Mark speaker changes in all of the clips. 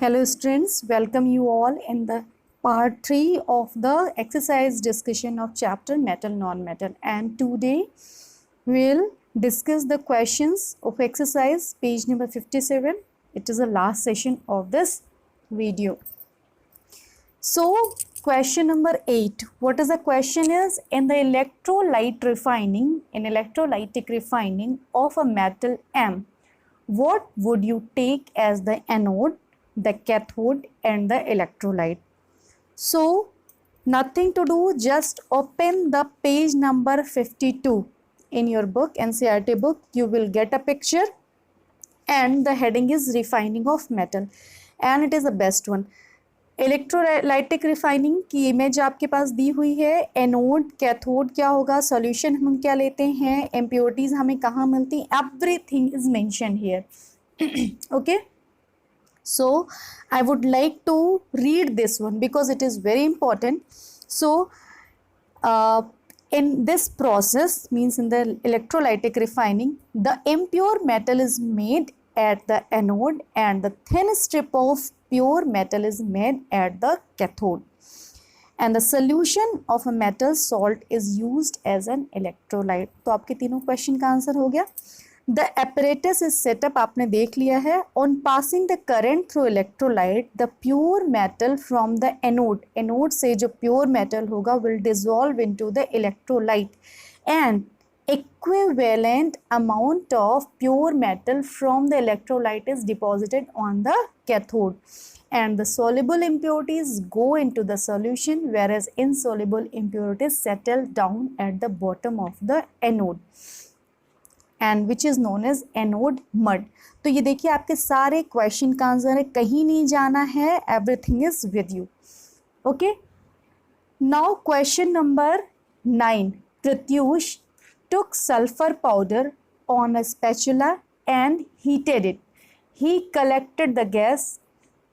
Speaker 1: Hello students, welcome you all in the part 3 of the exercise discussion of chapter metal non-metal, and today we'll discuss the questions of exercise page number 57. It is the last session of this video. So question number 8, what is the question is, in the electrolytic refining of a metal M, what would you take as the anode, the cathode and the electrolyte? So nothing to do, just open the page number 52 in your book, NCERT book. You will get a picture and the heading is refining of metal and it is the best one. Electrolytic refining की image आपके पास दी हुई है. Anode cathode क्या होगा, solution हम क्या लेते हैं, इम्प्योरिटीज हमें कहाँ मिलती, everything is mention here. Okay, so I would like to read this one because it is very important. So in this process, means in the electrolytic refining, the impure metal is made at the anode and the thin strip of pure metal is made at the cathode, and the solution of a metal salt is used as an electrolyte. तो आपके तीनों question का answer हो गया. The apparatus is set up, आपने देख लिया है. On passing the current through electrolyte, the pure metal from the anode से जो pure metal होगा will dissolve into the electrolyte, and equivalent amount of pure metal from the electrolyte is deposited on the cathode, and the soluble impurities go into the solution, whereas insoluble impurities settle down at the bottom of the anode, and which is known as anode mud. तो ये देखिए आपके सारे question का answer है, कहीं नहीं जाना है, everything is with you. Okay, now question number 9. Pratyush took sulfur powder on a spatula and heated it. He collected the gas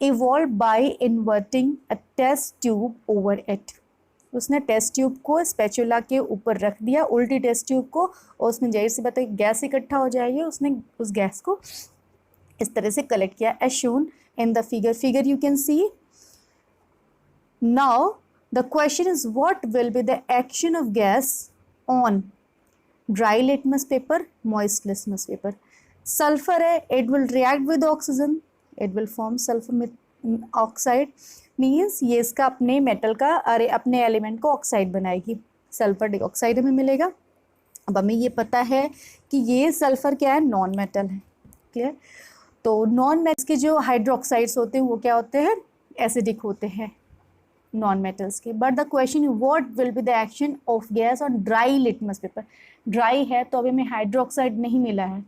Speaker 1: evolved by inverting a test tube over it. उसने test tube को spatula के ऊपर रख दिया, उल्टी test tube को, और उसमें जाहिर सी बात है गैस इकट्ठा हो जाएगी. उसने उस गैस को इस तरह से कलेक्ट किया, as shown in the figure you can see. Now the question is what will be the action of gas on dry litmus paper, moist litmus paper. Sulphur है, it will react with oxygen, it will form sulphur oxide, means ये इसका अपने metal का अपने element को oxide बनाएगी, sulphur dioxide हमें मिलेगा. अब हमें ये पता है कि ये सल्फर क्या है, नॉन मेटल है. क्लियर. तो नॉन मेटल्स के जो हाइड्रोक्साइड्स होते हैं वो क्या होते हैं, एसिडिक होते हैं नॉन मेटल्स के. But the question what will be the action of gas on dry litmus paper. Dry है तो अभी हमें हाइड्रोक्साइड नहीं मिला है,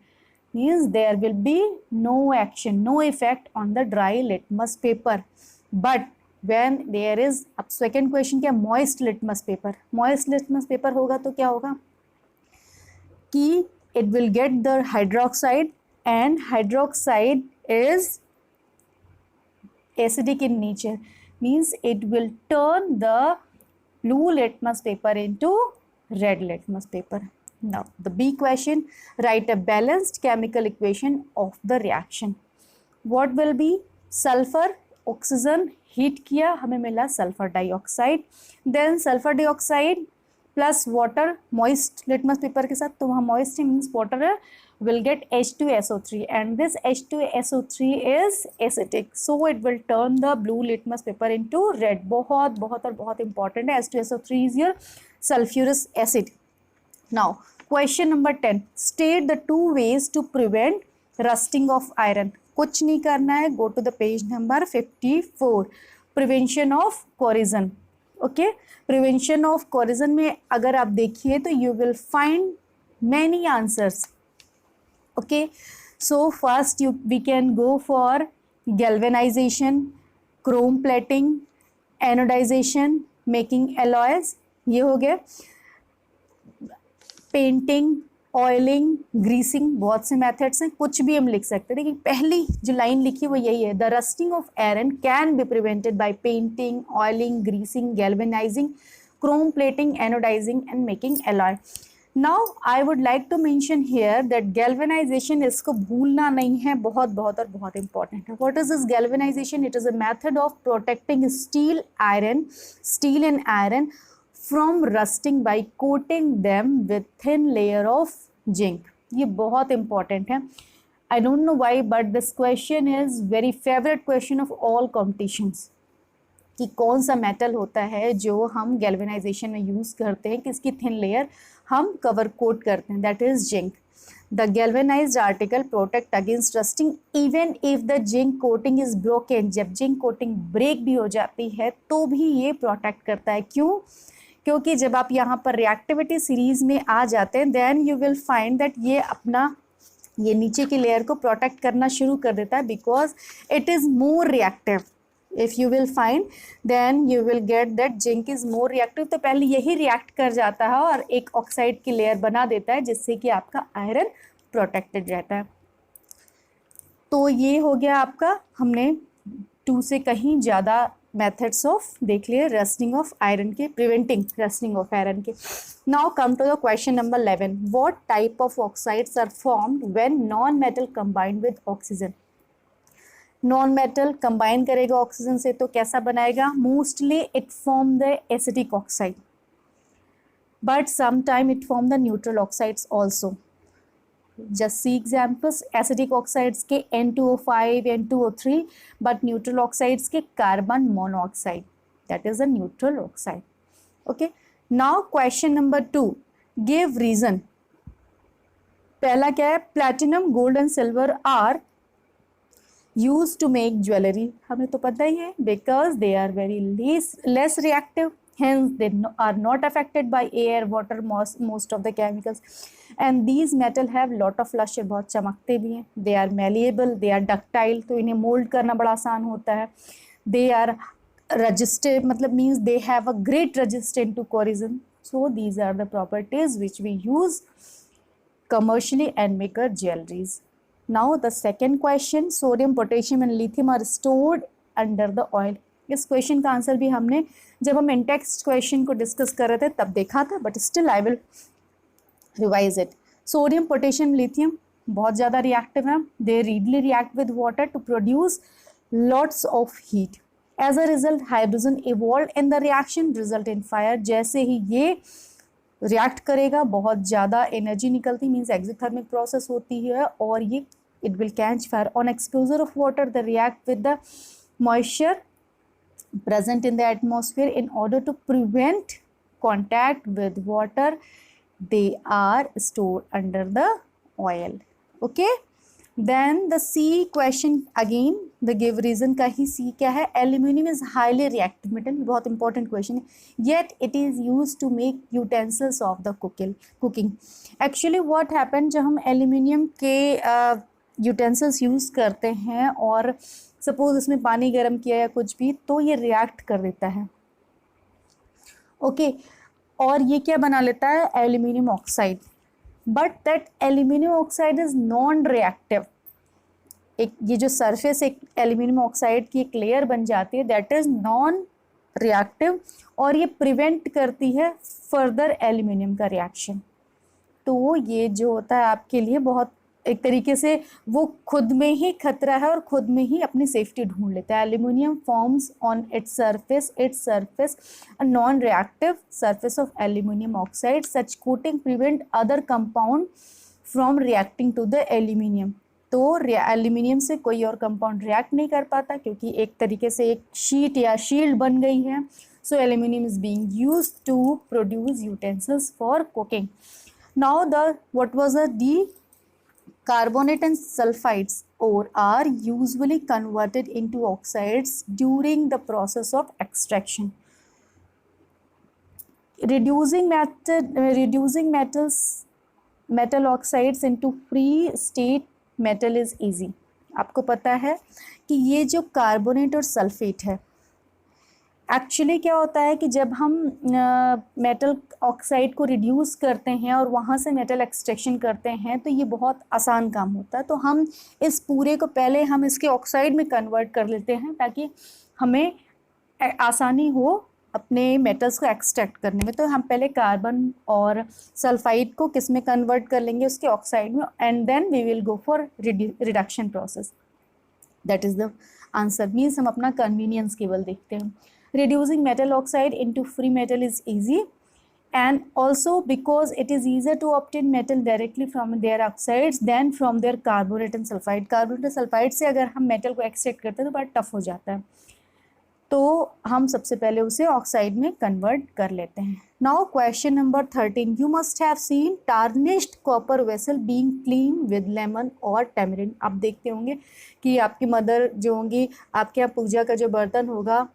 Speaker 1: means there will be no action, no effect on the dry litmus paper. But when there is, अब second question क्या, moist litmus paper. Moist litmus paper होगा तो क्या होगा कि it will get the hydroxide, and hydroxide is acidic in nature, means it will turn the blue litmus paper into red litmus paper. Now the B question, write a balanced chemical equation of the reaction. What will be, sulfur oxygen heat किया, हमें मिला sulphur dioxide, then sulphur dioxide plus water moist litmus paper के साथ, तो वहाँ moist means water है, will get H2SO3, and this H2SO3 is acidic, so it will turn the blue litmus paper into red. बहुत बहुत और बहुत important है, H2SO3 is your sulfurous acid. Now question number 10, state the two ways to prevent rusting of iron. कुछ नहीं करना है, go to the page number 54. prevention of corrosion. Okay, prevention of corrosion में अगर आप देखिए तो you will find many answers. Okay, so first we can go for galvanization, chrome plating, anodization, making alloys, ये हो गया. पेंटिंग, ऑयलिंग, ग्रीसिंग, बहुत से मेथड्स हैं, कुछ भी हम लिख सकते हैं. लेकिन पहली जो लाइन लिखी वो यही है, the rusting of iron can be prevented by painting, oiling, greasing, galvanising, chrome plating, anodising and making alloy. Now I would like to mention here that galvanisation, इसको भूलना नहीं है, बहुत बहुत और बहुत इंपॉर्टेंट है. What is this galvanisation? It is a method of protecting steel and iron from rusting by coating them with thin layer of zinc. ये बहुत इंपॉर्टेंट है. I don't know why, but this question is very favorite question of all competitions. कि कौन सा metal होता है जो हम गैल्वेनाइजेशन में यूज़ करते हैं, किसकी थिन लेयर हम कवर कोट करते हैं, that is zinc. The galvanized article protect against rusting even if the zinc coating is broken. जब जिंक कोटिंग ब्रेक भी हो जाती है तो भी ये प्रोटेक्ट करता है. क्यों? क्योंकि जब आप यहाँ पर रिएक्टिविटी सीरीज में आ जाते हैं then you will find that ये नीचे की लेयर को प्रोटेक्ट करना शुरू कर देता है, because it is more reactive. If you will find then you will get that zinc is more reactive. तो पहले यही रिएक्ट कर जाता है और एक ऑक्साइड की लेयर बना देता है जिससे कि आपका आयरन प्रोटेक्टेड रहता है. तो ये हो गया आपका, हमने 2 से कहीं ज़्यादा मेथड्स ऑफ देख लिए रस्टिंग ऑफ आयरन के, प्रिवेंटिंग रस्टिंग ऑफ आयरन के. Now come to the question number 11. What type of oxides are formed when non metal combined with oxygen? Non metal combine करेगा ऑक्सीजन से तो कैसा बनाएगा? Mostly it form the acidic oxide, but sometime it form the neutral oxides also. Just see examples. Acidic oxides के N2O5, N2O3, but neutral oxides के carbon monoxide, that is a neutral oxide. Okay. Now question number 2. Give reason. पहला क्या है? Platinum, gold and silver are used to make jewelry. हमें तो पता ही है, because they are very less reactive. Hence they are not affected by air, water, most of the chemicals. And these metal have lot of luster, बहुत चमकते भी हैं. They are malleable, they are ductile, तो इन्हें mould करना बड़ा आसान होता है. They are resistive, मतलब means they have a great resistance to corrosion. So these are the properties which we use commercially and make our jewelries. Now the second question, sodium, potassium and lithium are stored under the oil. इस question का answer भी हमने जब हम in-text question को discuss कर रहे थे तब देखा था, but still I will revise it. Sodium, potassium, lithium बहुत ज़्यादा रिएक्टिव हैं. They readily react with water to produce lots of heat. As a result hydrogen evolve in the reaction result in fire. जैसे ही ये react करेगा बहुत ज़्यादा energy निकलती, मीन्स एक्सोथर्मिक प्रोसेस होती है और ये it will catch fire. On exposure of water the react with the moisture present in the atmosphere. In order to prevent contact with water, they are stored under the oil. Okay. Then the C question again, the give reason का ही C क्या है? Aluminium is highly reactive metal. बहुत important question है. Yet it is used to make utensils of the cooking. Actually what happened, जब हम aluminium के utensils use करते हैं और सपोज इसमें पानी गर्म किया या कुछ भी, तो ये रिएक्ट कर देता है. ओके. और ये क्या बना लेता है? Aluminium oxide. But that aluminium oxide is non reactive. एक ये जो सरफेस एक एल्यूमिनियम ऑक्साइड की एक लेयर बन जाती है, दैट इज नॉन रिएक्टिव और ये प्रिवेंट करती है फर्दर एल्यूमिनियम का रिएक्शन. तो ये जो होता है आपके लिए बहुत एक तरीके से वो खुद में ही खतरा है और खुद में ही अपनी सेफ्टी ढूंढ लेता है. Aluminium forms on its surface a non reactive surface of aluminium oxide. Such coating prevent other compound from reacting to the aluminium. तो एल्यूमिनियम से कोई और कंपाउंड रिएक्ट नहीं कर पाता क्योंकि एक तरीके से एक शीट या शील्ड बन गई है. So aluminium is being used to produce utensils for cooking. Now the what was the D Carbonate and sulfides ore are usually converted into oxides during the process of extraction. Reducing metal oxides into free state metal is easy. आपको पता है कि ये जो carbonate और sulphate है, actually क्या होता है कि जब हम मेटल ऑक्साइड को रिड्यूस करते हैं और वहाँ से मेटल एक्सट्रैक्शन करते हैं तो ये बहुत आसान काम होता है. तो हम इस पूरे को पहले हम इसके ऑक्साइड में कन्वर्ट कर लेते हैं ताकि हमें आसानी हो अपने मेटल्स को एक्सट्रैक्ट करने में। तो हम पहले कार्बन और सल्फाइड को किस में कन्वर्ट कर लेंगे, उसके ऑक्साइड में, and then we will go for reduction process. That is the answer. Means हम अपना कन्वीनियंस केवल देखते हैं। Reducing metal oxide into free metal is easy, and also because it is easier to obtain metal directly from their oxides than from their carbonate and sulfide। carbonate और sulfide से अगर हम metal को extract करते हैं तो बड़ा tough हो जाता है, तो हम सबसे पहले उसे ऑक्साइड में कन्वर्ट कर लेते हैं। Now question number 13, you must have seen tarnished copper vessel being clean with lemon और टैमरिन। आप देखते होंगे कि आपकी मदर जो होंगी, आपके यहाँ पूजा का जो बर्तन होगा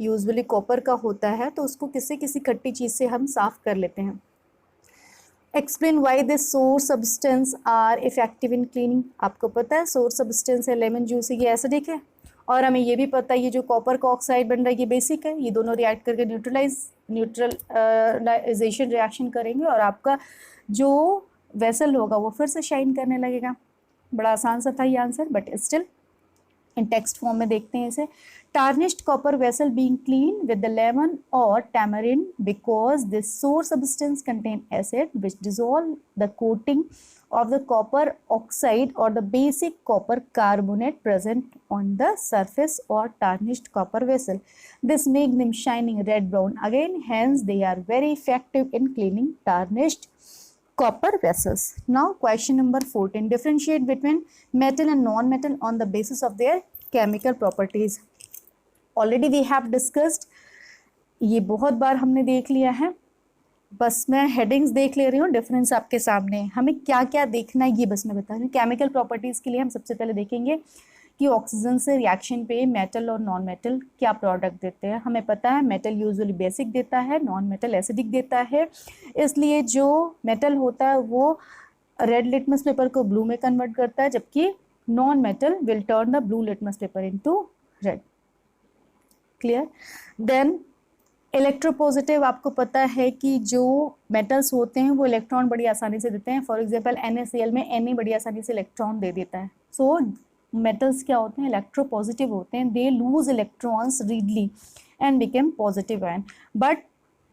Speaker 1: यूजुअली कॉपर का होता है, तो उसको किसी खट्टी चीज़ से हम साफ कर लेते हैं। Explain why this sour substance are effective in cleaning. आपको पता है सोर सब्सटेंस है लेमन जूस, ये एसिडिक है, और हमें ये भी पता है ये जो कॉपर का ऑक्साइड बन रहा है ये बेसिक है। ये दोनों रिएक्ट करके न्यूट्रलाइजेशन रिएक्शन करेंगे और आपका जो वेसल होगा वो फिर से शाइन करने लगेगा। बड़ा आसान सा था ये answer, but still in text form में देखते हैं इसे। Tarnished copper vessel being clean with the lemon और tamarind because this sour substance contain acid which dissolve the coating of the copper oxide or the basic copper carbonate present on the surface or tarnished copper vessel. This make them shining red brown again, hence they are very effective in cleaning tarnished copper vessels. Now question number 14, differentiate between metal and non-metal on the basis of their chemical properties. Already we have discussed, ये बहुत बार हमने देख लिया है, बस मैं headings देख ले रही हूँ, डिफरेंस आपके सामने। हमें क्या क्या देखना है ये बस मैं बता रही हूँ। केमिकल प्रॉपर्टीज़ के लिए हम सबसे पहले देखेंगे कि ऑक्सीजन से रिएक्शन पे मेटल और नॉन मेटल क्या प्रोडक्ट देते हैं। हमें पता है मेटल यूजुअली बेसिक देता है, नॉन मेटल एसिडिक देता है, इसलिए जो मेटल होता है वो रेड लिटमस पेपर को ब्लू में कन्वर्ट करता है, जबकि non metal will turn the blue litmus paper into red. Clear? Then electropositive, आपको पता है कि जो मेटल्स होते हैं वो इलेक्ट्रॉन बड़ी आसानी से देते हैं। फॉर एग्जांपल NaCl में Na बड़ी आसानी से इलेक्ट्रॉन दे देता है। सो मेटल्स क्या होते हैं, इलेक्ट्रोपॉजिटिव होते हैं, they lose electrons readily and become positive ion. But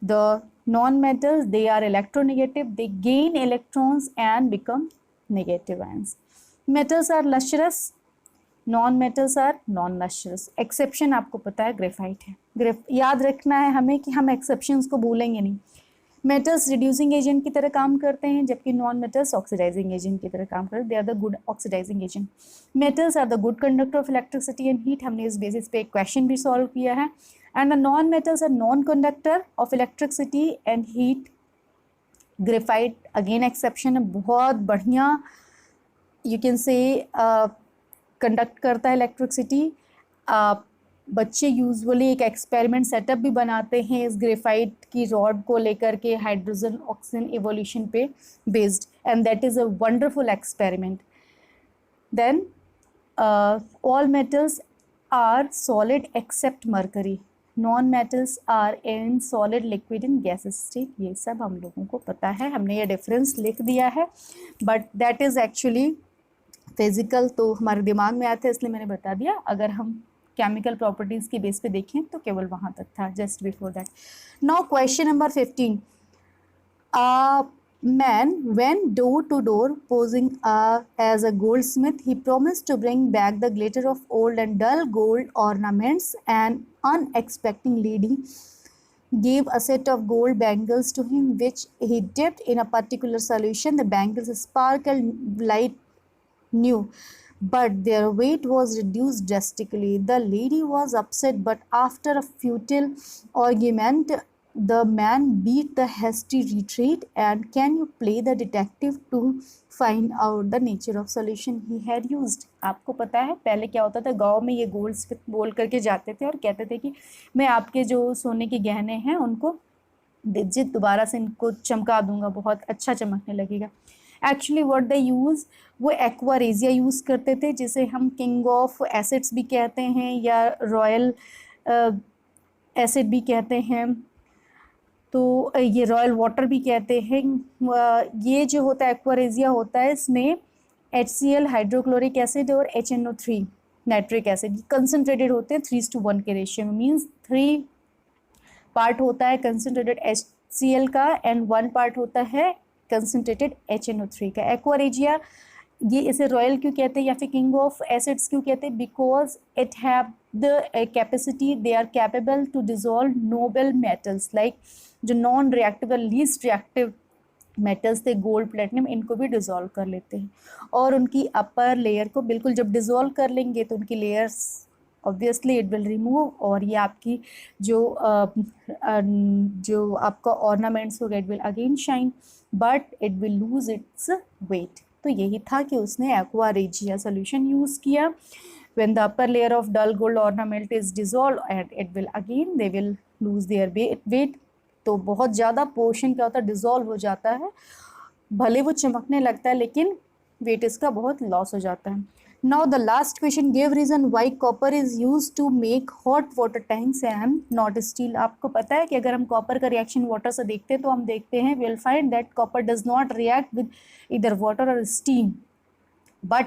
Speaker 1: the non metals they are electronegative, they gain electrons and become negative ions. Metals are lustrous, non metals are non lustrous. Exception आपको पता है graphite है। याद रखना है हमें कि हम एक्सेप्शंस को भूलेंगे नहीं। मेटल्स रिड्यूसिंग एजेंट की तरह काम करते हैं, जबकि नॉन मेटल्स ऑक्सीडाइजिंग एजेंट की तरह काम करते हैं। They are the good oxidizing agent. Metals are the good conductor of electricity and heat, हमने इस बेसिस पे एक क्वेश्चन भी सॉल्व किया है। And the non metals are non conductor of electricity and heat. Graphite again exception है, बहुत बढ़िया यू कैन से कंडक्ट करता है इलेक्ट्रिसिटी। बच्चे यूजुअली एक एक्सपेरिमेंट सेटअप भी बनाते हैं इस ग्रेफाइट की रॉड को लेकर के, हाइड्रोजन ऑक्सीजन इवोल्यूशन पे based, and that is a wonderful experiment. Then all metals are solid except mercury, non metals are in solid liquid in gas state. ये सब हम लोगों को पता है, हमने ये डिफरेंस लिख दिया है, but that is actually physical, तो हमारे दिमाग में आता है इसलिए मैंने बता दिया। अगर हम केमिकल प्रॉपर्टीज़ की बेस पे देखें तो केवल वहाँ तक था, just before that. Now question number 15, man went door to door posing as a goldsmith. He promised to bring back the glitter of old and dull gold ornaments. An unexpected lady gave a set of gold bangles to him, which he dipped in a particular solution. The bangles sparkled light new, but their weight was reduced drastically. The lady was upset, but after a futile argument, the man beat the hasty retreat. And can you play the detective to find out the nature of solution he had used? आपको पता है पहले क्या होता था, गांव में ये गोल्ड स्मिथ बोल करके जाते थे और कहते थे कि मैं आपके जो सोने के गहने हैं उनको डिजिट दोबारा से इनको चमका दूंगा, बहुत अच्छा चमकने लगेगा। एक्चुअली व्हाट दे यूज़, वो एक्वारेजिया यूज़ करते थे, जिसे हम किंग ऑफ एसिड्स भी कहते हैं या रॉयल एसिड भी कहते हैं, तो ये रॉयल वाटर भी कहते हैं। ये जो होता है एक्वारेजिया होता है, इसमें HCl हाइड्रोक्लोरिक एसिड और HNO3 नाइट्रिक एसिड कंसनट्रेटेड होते हैं 3:1 के रेशियो में, मीन्स 3 पार्ट होता है कंसनट्रेटेड HCl का एंड 1 पार्ट होता है कंसनट्रेटेड HNO3 का। एक्वा रेजिया, ये इसे रॉयल क्यों कहते हैं या फिर किंग ऑफ एसिड्स क्यों कहते हैं? Because it have the capacity, they are capable to dissolve noble metals, like जो non reactive least reactive metals थे गोल्ड प्लेटिनम, इनको भी डिजोल्व कर लेते हैं। और उनकी अपर लेयर को बिल्कुल जब डिजोल्व कर लेंगे तो उनकी layers obviously it will remove, और ये आपकी जो आपका ऑर्नामेंट्स होगा it will again shine, but it will lose its weight. तो यही था कि उसने एक्वा रेजिया सोल्यूशन यूज़ किया। When the upper layer of dull gold ornament is dissolved and it will again they will lose their weight, तो बहुत ज़्यादा portion क्या होता है, डिजोल्व हो जाता है, भले वो चमकने लगता है लेकिन वेट इसका बहुत लॉस हो जाता है। Now the last question, give reason why copper is use to make hot water tanks and not steel. आपको पता है कि अगर हम कॉपर का रिएक्शन वाटर से देखते हैं तो हम देखते हैं will find that copper does not react with इधर वाटर और स्टीम, बट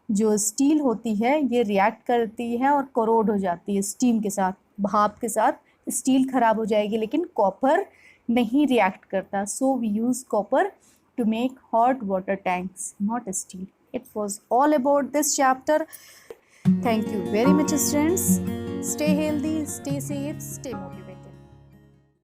Speaker 1: जो स्टील होती है ये रिएक्ट करती है और करोड हो जाती है स्टीम के साथ, भाप के साथ स्टील खराब हो जाएगी, लेकिन कॉपर नहीं रिएक्ट करता। So we use copper to make hot water tanks, not steel. It was all about this chapter. Thank you very much, students. Stay healthy, stay safe, stay motivated.